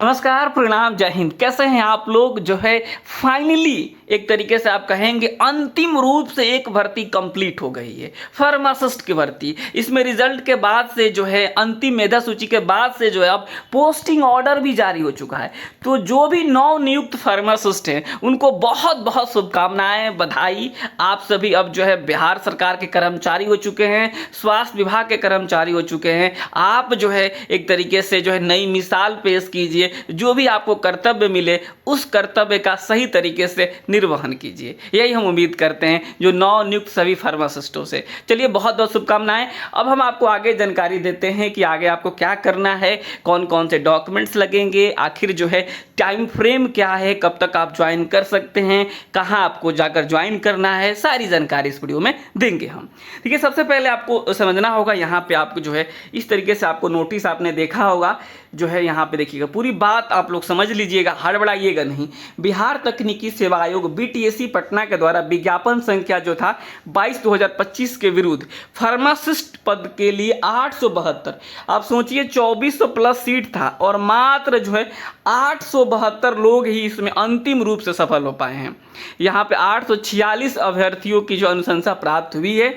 नमस्कार, प्रणाम, जय हिंद। कैसे हैं आप लोग? जो है फाइनली एक तरीके से आप कहेंगे अंतिम रूप से एक भर्ती कंप्लीट हो गई है, फार्मासिस्ट की भर्ती। इसमें रिजल्ट के बाद से जो है अंतिम मेधा सूची के बाद से जो है अब पोस्टिंग ऑर्डर भी जारी हो चुका है। तो जो भी नव नियुक्त फार्मासिस्ट हैं उनको बहुत बहुत शुभकामनाएं, बधाई। आप सभी अब जो है बिहार सरकार के कर्मचारी हो चुके हैं, स्वास्थ्य विभाग के कर्मचारी हो चुके हैं। आप जो है एक तरीके से जो है नई मिसाल पेश कीजिए, जो भी आपको कर्तव्य मिले उस कर्तव्य का सही तरीके से निर्वहन कीजिए, यही हम उम्मीद करते हैं जो नव नियुक्त सभी फार्मासिस्टों से। चलिए, बहुत बहुत शुभकामनाएं। अब हम आपको आगे जानकारी देते हैं कि आगे आपको क्या करना है, कौन कौन से डॉक्यूमेंट्स लगेंगे, आखिर जो है टाइम फ्रेम क्या है, कब तक आप ज्वाइन कर सकते हैं, कहाँ आपको जाकर ज्वाइन करना है, सारी जानकारी इस वीडियो में देंगे हम। ठीक है, सबसे पहले आपको समझना होगा, यहाँ पे आपको जो है इस तरीके से आपको नोटिस आपने देखा होगा, जो है यहाँ पे देखिएगा, पूरी बात आप लोग समझ लीजिएगा, हड़बड़ाइएगा नहीं। बिहार तकनीकी सेवा आयोग बीटीएससी पटना के द्वारा विज्ञापन संख्या जो था 22/2025 के विरुद्ध फार्मासिस्ट पद के लिए 872, आप सोचिए 2400 प्लस सीट था और मात्र जो है 872 लोग ही इसमें अंतिम रूप से सफल हो पाए हैं। यहाँ पे 846 अभ्यर्थियों की जो अनुशंसा प्राप्त हुई है।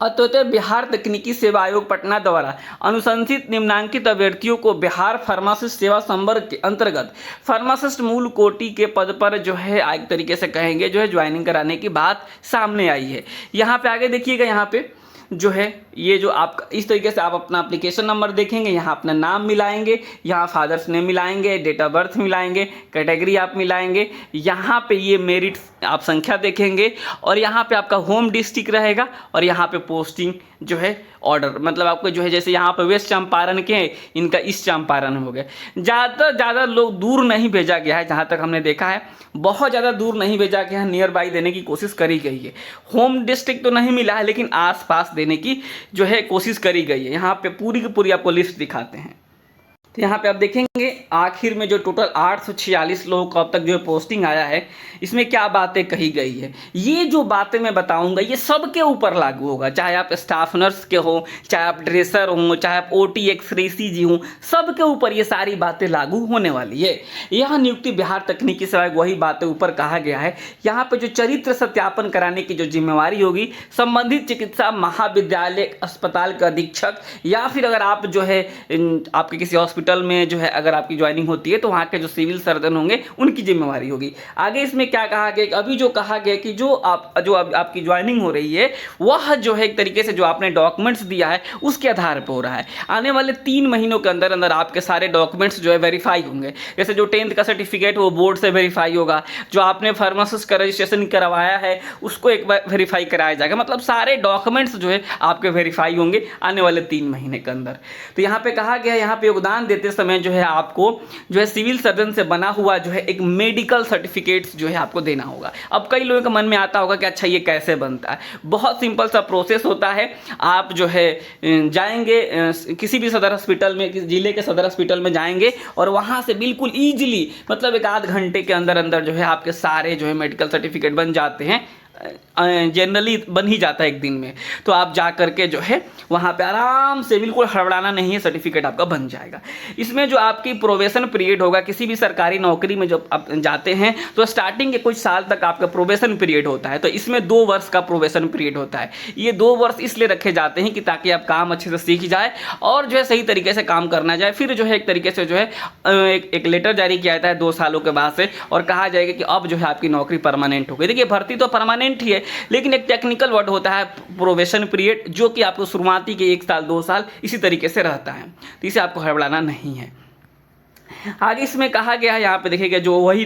अतः बिहार तकनीकी सेवा आयोग पटना द्वारा अनुशंसित निम्नांकित अभ्यर्थियों को बिहार फार्मासिस्ट सेवा संवर्ग के अंतर्गत फार्मासिस्ट मूल कोटि के पद पर जो है एक तरीके से कहेंगे जो है ज्वाइनिंग कराने की बात सामने आई है। यहाँ पे आगे देखिएगा, यहाँ पे जो है ये जो आपका इस तरीके से आप अपना एप्लीकेशन नंबर देखेंगे, यहाँ अपना नाम मिलाएंगे, यहाँ फादर्स नेम मिलाएंगे, डेट ऑफ बर्थ मिलाएंगे, कैटेगरी आप मिलाएंगे, यहाँ पे ये मेरिट आप संख्या देखेंगे और यहाँ पे आपका होम डिस्ट्रिक्ट रहेगा और यहाँ पे पोस्टिंग जो है ऑर्डर, मतलब आपको जो है जैसे यहाँ पे वेस्ट चंपारण के हैं, इनका ईस्ट चंपारण हो गया। ज़्यादा लोग दूर नहीं भेजा गया है, जहाँ तक हमने देखा है बहुत ज़्यादा दूर नहीं भेजा गया है, नियर बाई देने की कोशिश करी गई है। होम डिस्ट्रिक्ट तो नहीं मिला है लेकिन आसपास देने की जो है कोशिश करी गई है। यहाँ पे पूरी की पूरी आपको लिस्ट दिखाते हैं। तो यहाँ पे आप देखेंगे आखिर में जो टोटल 846 लोगों को अब तक जो पोस्टिंग आया है, इसमें क्या बातें कही गई है। ये जो बातें मैं बताऊंगा ये सबके ऊपर लागू होगा, चाहे आप स्टाफ नर्स के हो, चाहे आप ड्रेसर हो, चाहे आप ओटी एक्स-रे सी हो, सबके ऊपर ये सारी बातें लागू होने वाली है। यह नियुक्ति बिहार तकनीकी सेवा वही बातें ऊपर कहा गया है। यहाँ पे जो चरित्र सत्यापन कराने की जो जिम्मेवारी होगी संबंधित चिकित्सा महाविद्यालय अस्पताल के अधीक्षक, या फिर अगर आप जो है आपके किसी हॉस्पिटल में जो है अगर आपकी ज्वाइनिंग होती है तो वहाँ के जो सिविल सर्जन होंगे उनकी जिम्मेवारी होगी। आगे इसमें क्या कहा गया, अभी जो कहा गया कि जो आपकी ज्वाइनिंग हो रही है वह जो है एक तरीके से जो आपने डॉक्यूमेंट्स दिया है उसके आधार पर हो रहा है। आने वाले 3 महीनों के अंदर अंदर आपके सारे डॉक्यूमेंट्स जो है वेरीफाई होंगे। जैसे जो 10th का सर्टिफिकेट वो बोर्ड से वेरीफाई होगा, जो आपने फार्मासिस्ट का रजिस्ट्रेशन करवाया है उसको एक बार वेरीफाई कराया जाएगा, मतलब सारे डॉक्यूमेंट्स जो है आपके वेरीफाई होंगे आने वाले 3 महीने के अंदर। तो यहाँ पे कहा गया, यहाँ पे योगदान देते समय जो है आपको जो है सिविल सर्जन से बना हुआ जो है एक मेडिकल सर्टिफिकेट्स जो है आपको देना होगा। अब कई लोगों के मन में आता होगा कि अच्छा ये कैसे बनता है। बहुत सिंपल सा प्रोसेस होता है। आप जो है जाएंगे किसी भी सदर हॉस्पिटल में, किसी जिले के सदर हॉस्पिटल में जाएंगे और वहाँ से बिल्कुल ईजिली मतलब 1 आध घंटे के अंदर अंदर जो है आपके सारे जो है मेडिकल सर्टिफिकेट बन जाते हैं। जनरली बन ही जाता है 1 दिन में। तो आप जा करके जो है वहाँ पे आराम से, बिल्कुल हड़बड़ाना नहीं है, सर्टिफिकेट आपका बन जाएगा। इसमें जो आपकी प्रोबेशन पीरियड होगा, किसी भी सरकारी नौकरी में जब आप जाते हैं तो स्टार्टिंग के कुछ साल तक आपका प्रोबेशन पीरियड होता है। तो इसमें 2 वर्ष का प्रोबेशन पीरियड होता है। ये 2 वर्ष इसलिए रखे जाते हैं कि ताकि आप काम अच्छे से सीख जाए और जो है सही तरीके से काम करना जाए। फिर जो है एक तरीके से जो है एक लेटर जारी किया जाता है 2 सालों के बाद से, और कहा जाएगा कि अब जो है आपकी नौकरी परमानेंट हो गई। देखिए, भर्ती तो परमानेंट ही है लेकिन एक टेक्निकल वर्ड होता है प्रोबेशन पीरियड, जो कि आपको शुरुआती के 1 साल 2 साल इसी तरीके से रहता है। तो इसे आपको हड़बड़ाना नहीं है। आगे इसमें कहा गया है, यहाँ पे देखिएगा जो वही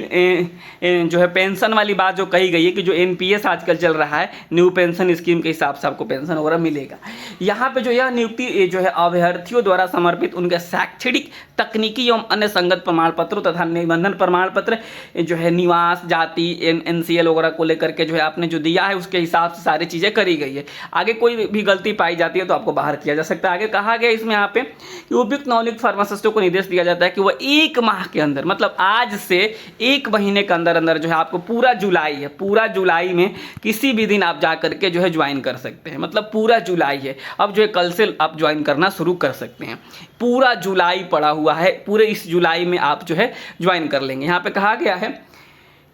जो है पेंशन वाली बात जो कही गई है कि जो एनपीएस आजकल चल रहा है, न्यू पेंशन स्कीम के हिसाब से आपको पेंशन वगैरह मिलेगा। यहाँ पे जो यह नियुक्ति जो है अभ्यर्थियों द्वारा समर्पित उनके शैक्षणिक, तकनीकी एवं अन्य संगत प्रमाण पत्रों तथा निबंधन प्रमाण पत्र जो है निवास, जाति, एनसीएल वगैरह को लेकर के जो है आपने जो दिया है उसके हिसाब से सारी चीज़ें करी गई है। आगे कोई भी गलती पाई जाती है तो आपको बाहर किया जा सकता है। आगे कहा गया इसमें यहाँ पे कि उपयुक्त नवनियुक्त फार्मासिस्टों को निर्देश दिया जाता है कि वह 1 माह के अंदर, मतलब आज से 1 महीने के अंदर अंदर जो है आपको पूरा जुलाई है, पूरा जुलाई में किसी भी दिन आप जा करके जो है ज्वाइन कर सकते हैं। मतलब पूरा जुलाई है, अब जो है कल से आप ज्वाइन करना शुरू कर सकते हैं। पूरा जुलाई पड़ा हुआ है, पूरे इस जुलाई में आप जो है ज्वाइन कर लेंगे। यहाँ पे कहा गया है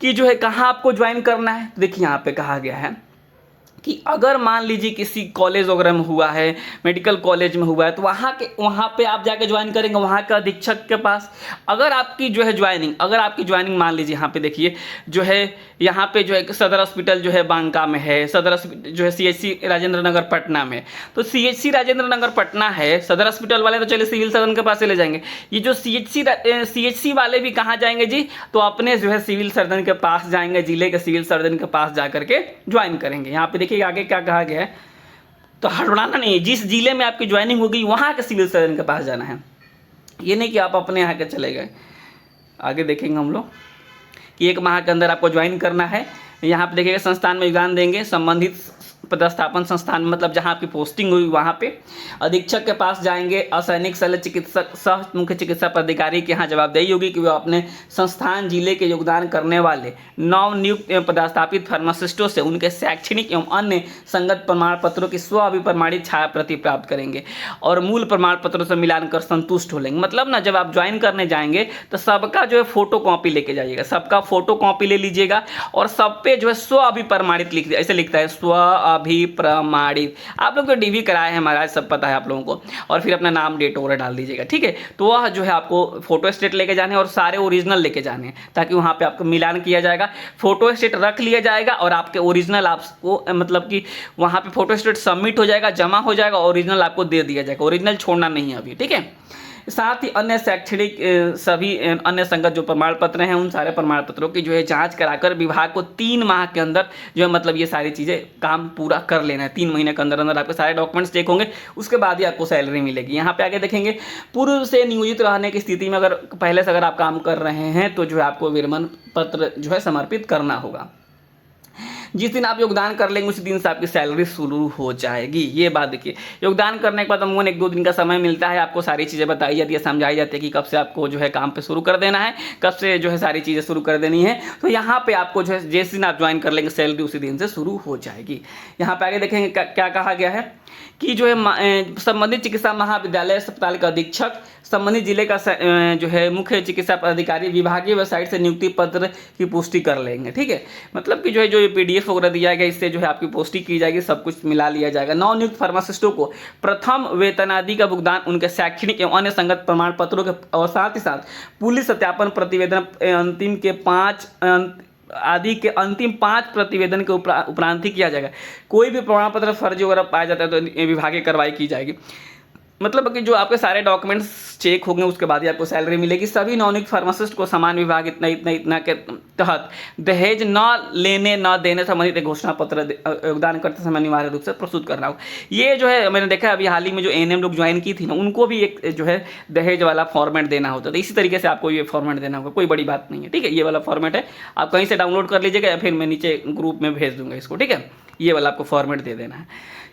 कि जो है कहाँ आपको ज्वाइन करना है। देखिए यहाँ पे कहा गया है कि अगर मान लीजिए किसी कॉलेज वगैरह में हुआ है, मेडिकल कॉलेज में हुआ है, तो वहाँ पे आप जाके ज्वाइन करेंगे वहाँ के अधीक्षक के पास। अगर आपकी ज्वाइनिंग मान लीजिए यहाँ पे देखिए जो है, यहाँ पे जो है सदर हॉस्पिटल जो है बांका में है, सदर हॉस्पिटल जो है CHC राजेंद्र नगर पटना में, तो CHC राजेंद्र नगर पटना है, सदर हॉस्पिटल वाले तो चलिए सिविल सर्जन के पास चले जाएंगे। ये जो CHC वाले भी कहाँ जाएंगे जी, तो अपने जो है सिविल सर्जन के पास जाएंगे, जिले के सिविल सर्जन के पास जा करके ज्वाइन करेंगे। यहाँ पे देखिए आगे क्या कहा गया है, तो हड़बड़ाना नहीं है, जिस जिले में आपकी ज्वाइनिंग होगी वहाँ के सिविल सर्जन के पास जाना है। ये नहीं कि आप अपने यहाँ के चले गए। आगे देखेंगे हम लोग कि 1 माह के अंदर आपको ज्वाइन करना है। यहाँ पे देखिएगा संस्थान में योगदान देंगे, संबंधित पदस्थापन संस्थान मतलब जहाँ आपकी पोस्टिंग हुई वहाँ पे अधीक्षक के पास जाएंगे। असैनिक शल्य चिकित्सक सह मुख्य चिकित्सा पदाधिकारी के यहाँ जवाबदेही होगी कि वो अपने संस्थान जिले के योगदान करने वाले नव नियुक्त एवं पदस्थापित फार्मासिस्टों से उनके शैक्षणिक एवं अन्य संगत प्रमाण पत्रों की स्व अभिप्रमाणित छाया प्रति प्राप्त करेंगे और मूल प्रमाण पत्रों से मिलान कर संतुष्ट हो लेंगे। मतलब ना, जब आप ज्वाइन करने जाएंगे तो सबका जो है फोटो कॉपी लेके जाइएगा, सबका फोटो कॉपी ले लीजिएगा और सब पे जो है स्व अभिप्रमाणित लिख ऐसे लिखता है, स्व अभिप्रमाणित। आप लोग तो DV कराए हैं महाराज, सब पता है आप लोगों को। और फिर अपना नाम डेट वगैरह डाल दीजिएगा, ठीक है। तो वह जो है आपको फोटो स्टेट लेके जाने और सारे ओरिजिनल लेके जाने हैं, ताकि वहाँ पे आपको मिलान किया जाएगा। फोटो स्टेट रख लिया जाएगा और आपके ओरिजिनल आपको मतलब कि वहाँ पे फोटो स्टेट सबमिट हो जाएगा, जमा हो जाएगा, ओरिजिनल आपको दे दिया जाएगा। ओरिजिनल छोड़ना नहीं है अभी, ठीक है। साथ ही अन्य शैक्षणिक सभी अन्य संगत जो प्रमाण पत्र हैं उन सारे प्रमाण पत्रों की जो है जांच कराकर विभाग को 3 माह के अंदर जो है मतलब ये सारी चीज़ें काम पूरा कर लेना है। 3 महीने के अंदर अंदर आपके सारे डॉक्यूमेंट्स चेक होंगे, उसके बाद ही आपको सैलरी मिलेगी। यहाँ पे आगे देखेंगे, पूर्व से नियोजित रहने की स्थिति में अगर पहले से अगर आप काम कर रहे हैं तो जो है आपको विरमण पत्र जो है समर्पित करना होगा। जिस दिन आप योगदान कर लेंगे उसी दिन से आपकी सैलरी शुरू हो जाएगी। ये बात देखिए, योगदान करने के बाद अमूमन 1-2 दिन का समय मिलता है, आपको सारी चीज़ें बताई जाती है, समझाई जाती है कि कब से आपको जो है काम पे शुरू कर देना है, कब से जो है सारी चीज़ें शुरू कर देनी है। तो यहाँ पे आपको जो है जिस दिन आप ज्वाइन कर लेंगे सैलरी उसी दिन से शुरू हो जाएगी। यहाँ पे आगे देखेंगे क्या कहा गया है कि जो है संबंधित चिकित्सा महाविद्यालय अस्पताल का अधीक्षक, संबंधित जिले का जो है मुख्य चिकित्सा पदाधिकारी विभागीय वेबसाइट से नियुक्ति पत्र की पुष्टि कर लेंगे, ठीक है। मतलब कि जो है जो PDF वगैरह दिया गया इससे जो है आपकी पुष्टि की जाएगी, सब कुछ मिला लिया जाएगा। नवनियुक्त फार्मासिस्टों को प्रथम वेतनादि का भुगतान उनके शैक्षणिक एवं अन्य संगत प्रमाण पत्रों के और साथ ही साथ पुलिस सत्यापन प्रतिवेदन अंतिम के 5 प्रतिवेदन के उपरांत ही किया जाएगा। कोई भी प्रमाण पत्र फर्जी वगैरह पाया जाता है तो विभागीय कार्रवाई की जाएगी। मतलब कि जो आपके सारे डॉक्यूमेंट्स चेक होंगे उसके बाद ही आपको सैलरी मिलेगी। सभी नवनियुक्त फार्मासिस्ट को समान विभाग इतना के तहत दहेज न लेने न देने संबंधित एक घोषणा पत्र योगदान करते समय अनिवार्य रूप से प्रस्तुत करना होगा। ये जो है मैंने देखा अभी हाल ही में जो ANM लोग ज्वाइन की थी ना, उनको भी एक जो है दहेज वाला फॉर्मेट देना होता है। तो इसी तरीके से आपको ये फॉर्मेट देना होगा, कोई बड़ी बात नहीं है, ठीक है। ये वाला फॉर्मेट है, आप कहीं से डाउनलोड कर लीजिएगा या फिर मैं नीचे ग्रुप में भेज दूंगा इसको, ठीक है। ये वाला आपको फॉर्मेट दे देना है।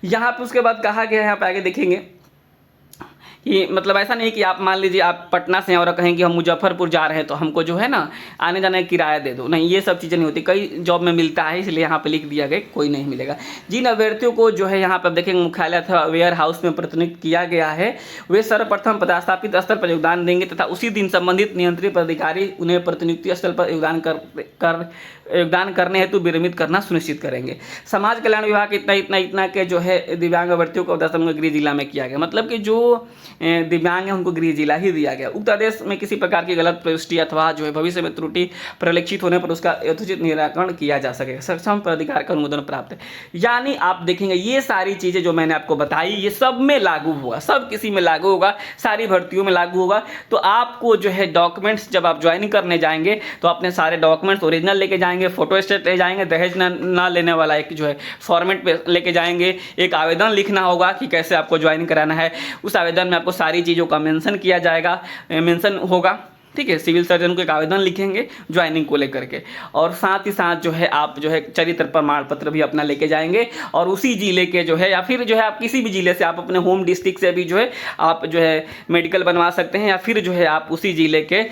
यहाँ पर उसके बाद कहा गया है, यहाँ पे आगे देखेंगे कि मतलब ऐसा नहीं कि आप मान लीजिए आप पटना से हैं और कहें कि हम मुजफ्फरपुर जा रहे हैं तो हमको जो है ना आने जाने का किराया दे दो, नहीं, ये सब चीज़ें नहीं होती। कई जॉब में मिलता है, इसलिए यहाँ पे लिख दिया गया, कोई नहीं मिलेगा। जिन अभ्यर्थियों को जो है यहाँ पर देखेंगे मुख्यालय अथवा वेयर हाउस में प्रतिनियुक्त किया गया है वे सर्वप्रथम पदस्थापित स्तर पर योगदान देंगे तथा उसी दिन संबंधित नियंत्रित पदाधिकारी उन्हें प्रतिनियुक्ति स्थल पर योगदान करने हेतु विरमित करना सुनिश्चित करेंगे। समाज कल्याण विभाग इतना के जो है दिव्यांग अभ्यर्थियों को गृह जिला में किया गया। मतलब कि जो दिव्यांग है उनको गृह जिला ही दिया गया। उक्त आदेश में किसी प्रकार की गलत प्रविष्टि अथवा जो है भविष्य में त्रुटि परिलक्षित होने पर उसका यथोचित निराकरण किया जा सकेगा। सक्षम पदाधिकारी का अनुमोदन प्राप्त है। यानी आप देखेंगे ये सारी चीज़ें जो मैंने आपको बताई ये सब में लागू होगा, सब किसी में लागू होगा, सारी भर्तियों में लागू होगा। तो आपको जो है डॉक्यूमेंट्स जब आप ज्वाइन करने जाएंगे तो अपने सारे डॉक्यूमेंट्स ओरिजिनल लेके जाएंगे, फोटो स्टेट ले जाएंगे, दहेज ना लेने वाला एक जो है फॉर्मेट पे लेके जाएंगे, एक आवेदन लिखना होगा कि कैसे आपको ज्वाइन कराना है। उस आवेदन में आपको सारी चीज़ों का मेंशन किया जाएगा, मेंशन होगा ठीक है, सिविल सर्जन को एक आवेदन लिखेंगे ज्वाइनिंग को लेकर के, और साथ ही साथ जो है आप जो है चरित्र प्रमाण पत्र भी अपना लेके जाएंगे, और उसी जिले के जो है या फिर जो है आप किसी भी जिले से, आप अपने होम डिस्ट्रिक्ट से भी जो है आप जो है मेडिकल बनवा सकते हैं, या फिर जो है आप उसी जिले के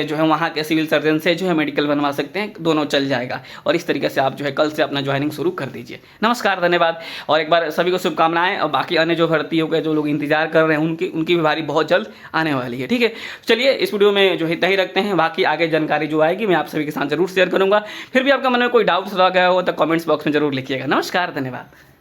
जो है वहाँ के सिविल सर्जन से जो है मेडिकल बनवा सकते हैं, दोनों चल जाएगा। और इस तरीके से आप जो है कल से अपना ज्वाइनिंग शुरू कर दीजिए। नमस्कार, धन्यवाद, और एक बार सभी को शुभकामनाएं। और बाकी अन्य जो भर्तियों के जो लोग इंतजार कर रहे हैं उनकी भी बारी बहुत जल्द आने वाली है। ठीक है, चलिए इस वीडियो में जो है इतना ही रखते हैं, बाकी आगे जानकारी जो आएगी मैं आप सभी के साथ जरूर शेयर करूंगा। फिर भी आपका मन में कोई डाउट्स रह गया हो तो कमेंट्स बॉक्स में जरूर लिखिएगा। नमस्कार, धन्यवाद।